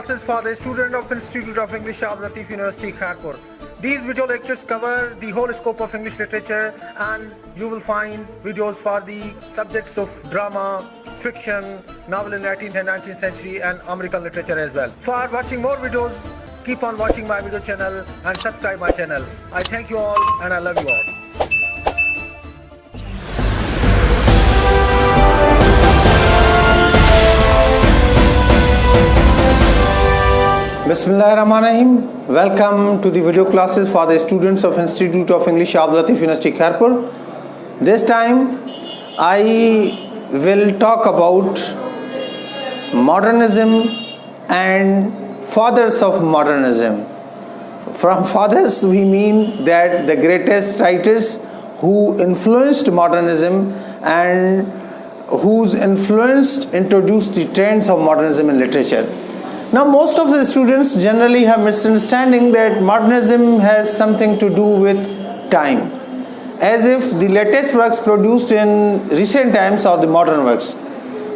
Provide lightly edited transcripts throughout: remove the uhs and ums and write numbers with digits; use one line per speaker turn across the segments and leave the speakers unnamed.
classes for the student of Institute of English, Shahab Latif University, Kharpur. These video lectures cover the whole scope of English literature, and you will find videos for the subjects of drama, fiction, novel in 18th and 19th century, and American literature as well. For watching more videos, keep on watching my video channel and subscribe my channel. I thank you all and I love you all. Bismillahirrahmanirrahim. Welcome to the video classes for the students of Institute of English, Shahab Latif University, Kharpur. This time I will talk about modernism and fathers of modernism. From fathers we mean that the greatest writers who influenced modernism and whose influence introduced the trends of modernism in literature. Now, most of the students generally have misunderstanding that modernism has something to do with time, as if the latest works produced in recent times are the modern works.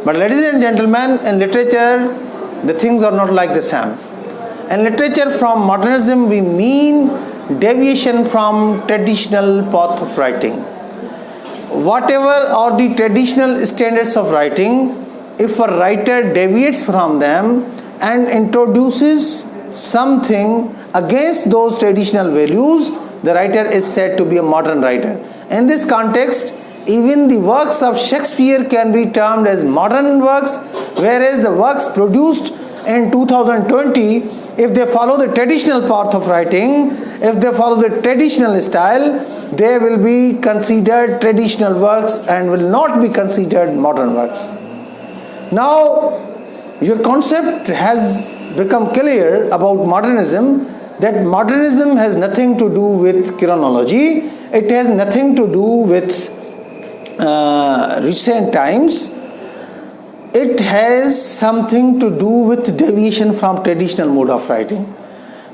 But ladies and gentlemen, in literature, the things are not like the same. In literature, from modernism we mean deviation from traditional path of writing. Whatever are the traditional standards of writing, if a writer deviates from them and introduces something against those traditional values, the writer is said to be a modern writer. In this context, even the works of Shakespeare can be termed as modern works, whereas the works produced in 2020, if they follow the traditional path of writing, if they follow the traditional style, they will be considered traditional works and will not be considered modern works. Now, your concept has become clear about modernism, that modernism has nothing to do with chronology, it has nothing to do with recent times, it has something to do with deviation from traditional mode of writing.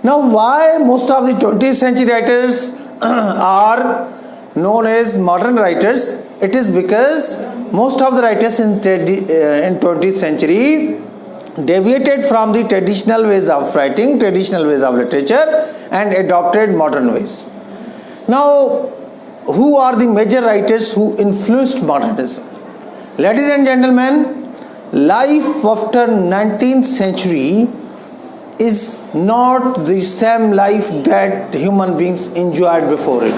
Now, why most of the 20th century writers are known as modern writers? It is because most of the writers in 20th century deviated from the traditional ways of writing, traditional ways of literature, and adopted modern ways. Now, who are the major writers who influenced modernism? Ladies and gentlemen, life after 19th century is not the same life that human beings enjoyed before it.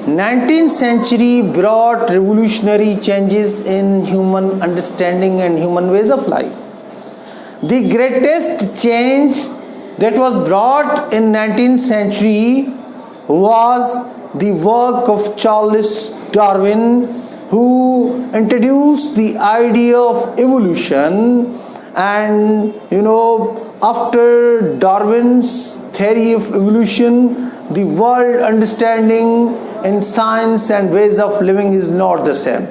19th century brought revolutionary changes in human understanding and human ways of life. The greatest change that was brought in 19th century was the work of Charles Darwin, who introduced the idea of evolution. And after Darwin's theory of evolution, the world understanding in science and ways of living is not the same.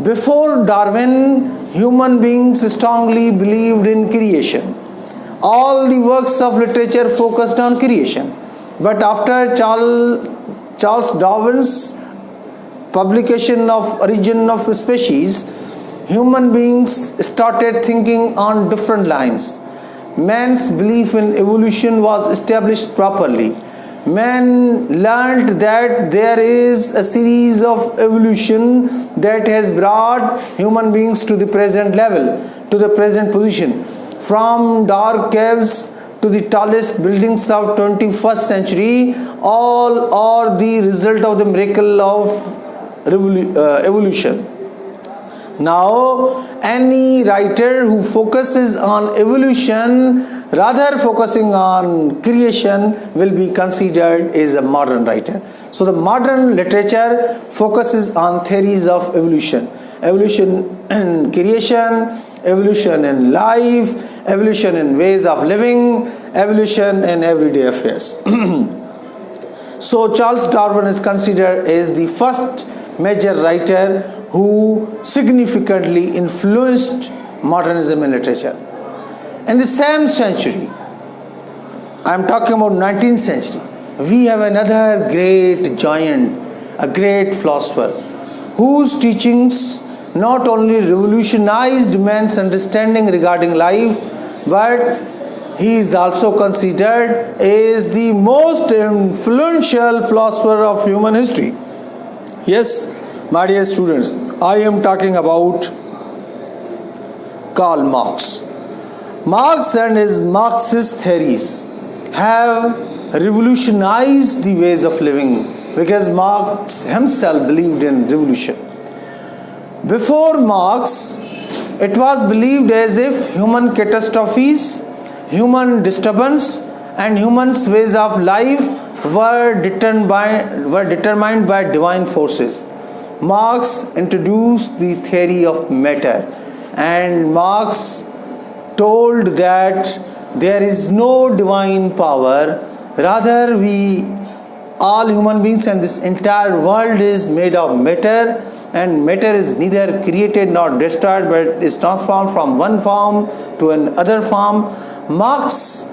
Before Darwin, human beings strongly believed in creation. All the works of literature focused on creation. But after Charles Darwin's publication of Origin of Species, human beings started thinking on different lines. Man's belief in evolution was established properly. Man learned that there is a series of evolution that has brought human beings to the present level, to the present position. From dark caves to the tallest buildings of 21st century, all are the result of the miracle of evolution. Now, any writer who focuses on evolution rather focusing on creation will be considered as a modern writer. So the modern literature focuses on theories of evolution. Evolution in creation, evolution in life, evolution in ways of living, evolution in everyday affairs. So Charles Darwin is considered as the first major writer who significantly influenced modernism in literature. In the same century, I am talking about 19th century, we have another great giant, a great philosopher, whose teachings not only revolutionized man's understanding regarding life, but He is also considered as the most influential philosopher of human history. Yes, my dear students, I am talking about Karl Marx. Marx and his Marxist theories have revolutionized the ways of living because Marx himself believed in revolution. Before Marx, it was believed as if human catastrophes, human disturbance, and humans' ways of life were determined by divine forces. Marx introduced the theory of matter, and Marx told that there is no divine power, rather we all human beings and this entire world is made of matter, and matter is neither created nor destroyed but is transformed from one form to another form. Marx,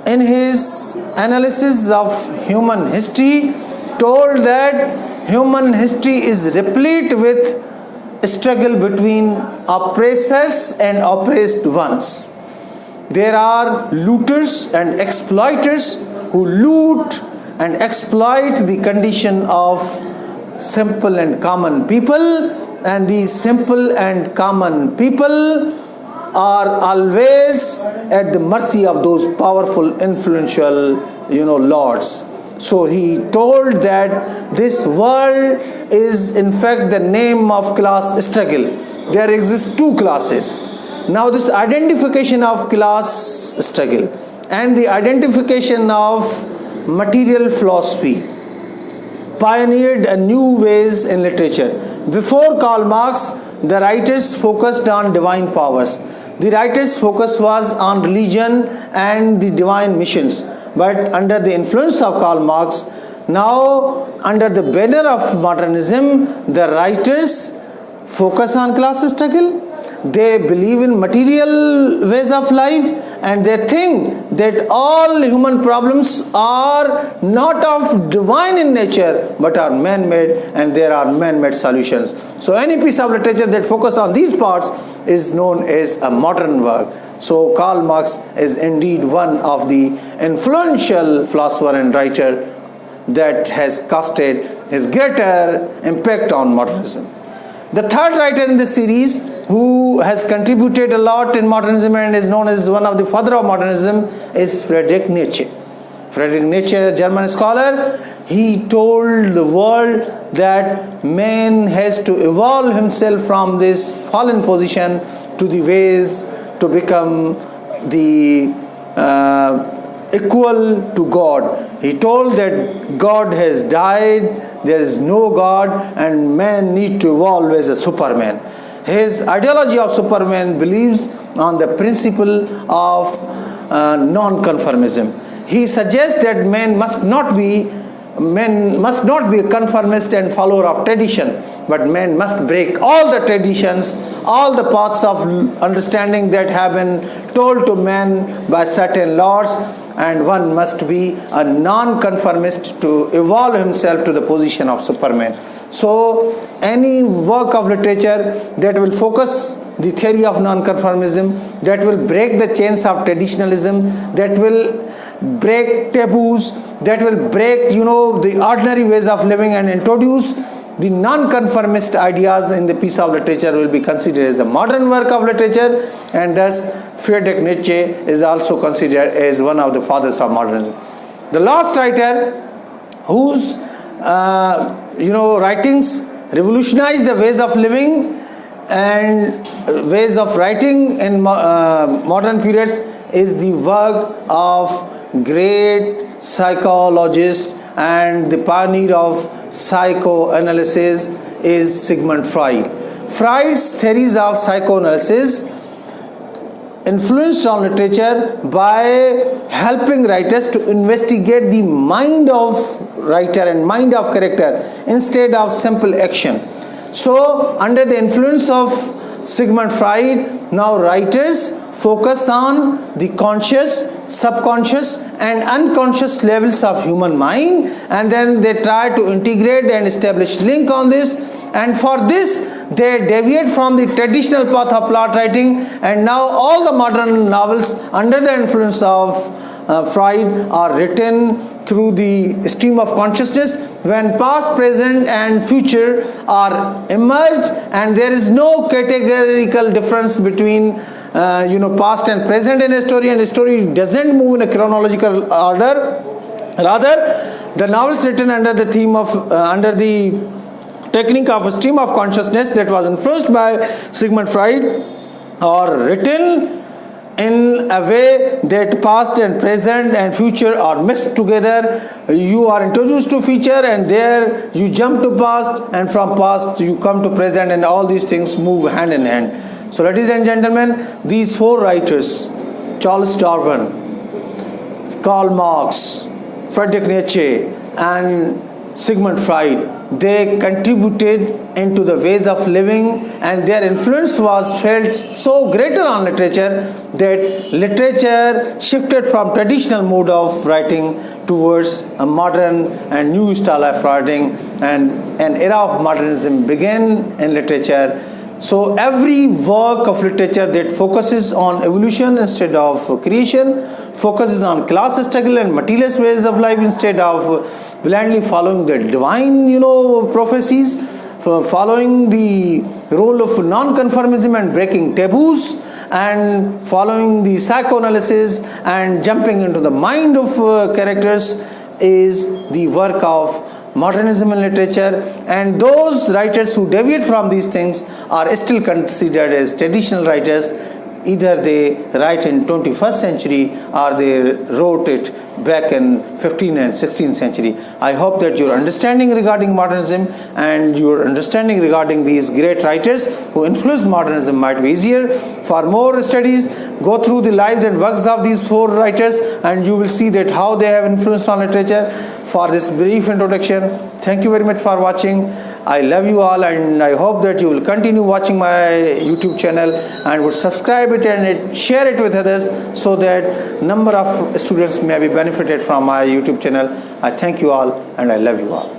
in his analysis of human history, told that human history is replete with struggle between oppressors and oppressed ones. There are looters and exploiters who loot and exploit the condition of simple and common people, and these simple and common people are always at the mercy of those powerful, influential, lords. So he told that this world is in fact the name of class struggle. There exist two classes. Now this identification of class struggle and the identification of material philosophy pioneered a new ways in literature. Before Karl Marx, the writers focused on divine powers. The writers' focus was on religion and the divine missions. But under the influence of Karl Marx, now under the banner of modernism, the writers focus on class struggle. They believe in material ways of life, and they think that all human problems are not of divine in nature but are man-made, and there are man-made solutions. So any piece of literature that focuses on these parts is known as a modern work. So Karl Marx is indeed one of the influential philosopher and writer that has casted his greater impact on modernism. The third writer in this series who has contributed a lot in modernism and is known as one of the father of modernism is Fredrick Neitzche. Friedrich Nietzsche, a German scholar, he told the world that man has to evolve himself from this fallen position to the ways to become the equal to God. He told that God has died, there is no God, and man need to evolve as a superman. His ideology of superman believes on the principle of non-conformism. He suggests that man must not be a conformist and follower of tradition, but man must break all the traditions, all the paths of understanding that have been told to man by certain lords, and one must be a non-conformist to evolve himself to the position of superman. So any work of literature that will focus the theory of non-conformism, that will break the chains of traditionalism, that will break taboos, that will break the ordinary ways of living and introduce the non-conformist ideas in the piece of literature will be considered as the modern work of literature, and thus Friedrich Nietzsche is also considered as one of the fathers of modernism. The last writer whose writings revolutionized the ways of living and ways of writing in modern periods is the work of great psychologist and the pioneer of psychoanalysis is Sigmund Freud. Freud's theories of psychoanalysis influenced on literature by helping writers to investigate the mind of writer and mind of character instead of simple action. So under the influence of Sigmund Freud, now writers focus on the conscious, subconscious and unconscious levels of human mind, and then they try to integrate and establish link on this, and for this they deviate from the traditional path of plot writing, and now all the modern novels under the influence of Freud are written through the stream of consciousness, when past, present and future are emerged, and there is no categorical difference between past and present in a story, and a story doesn't move in a chronological order. Rather, the novels written under the theme of under the technique of a stream of consciousness that was influenced by Sigmund Freud are written in a way that past and present and future are mixed together. You are introduced to future, and there you jump to past, and from past you come to present, and all these things move hand in hand. So ladies and gentlemen, these four writers, Charles Darwin, Karl Marx, Fredrick Neitzche and Sigmund Freud, they contributed into the ways of living, and their influence was felt so greater on literature that literature shifted from traditional mode of writing towards a modern and new style of writing, and an era of modernism began in literature. So every work of literature that focuses on evolution instead of creation, focuses on class struggle and materialist ways of life instead of blindly following the divine, prophecies, following the role of non-conformism and breaking taboos, and following the psychoanalysis and jumping into the mind of characters, is the work of modernism in literature. And those writers who deviate from these things are still considered as traditional writers. Either they write in 21st century or they wrote it back in 15th and 16th century. I hope that your understanding regarding modernism and your understanding regarding these great writers who influenced modernism might be easier. For more studies, go through the lives and works of these four writers, and you will see that how they have influenced on literature. For this brief introduction, thank you very much for watching. I love you all, and I hope that you will continue watching my YouTube channel and would subscribe it and share it with others, so that number of students may be benefited from my YouTube channel. I thank you all, and I love you all.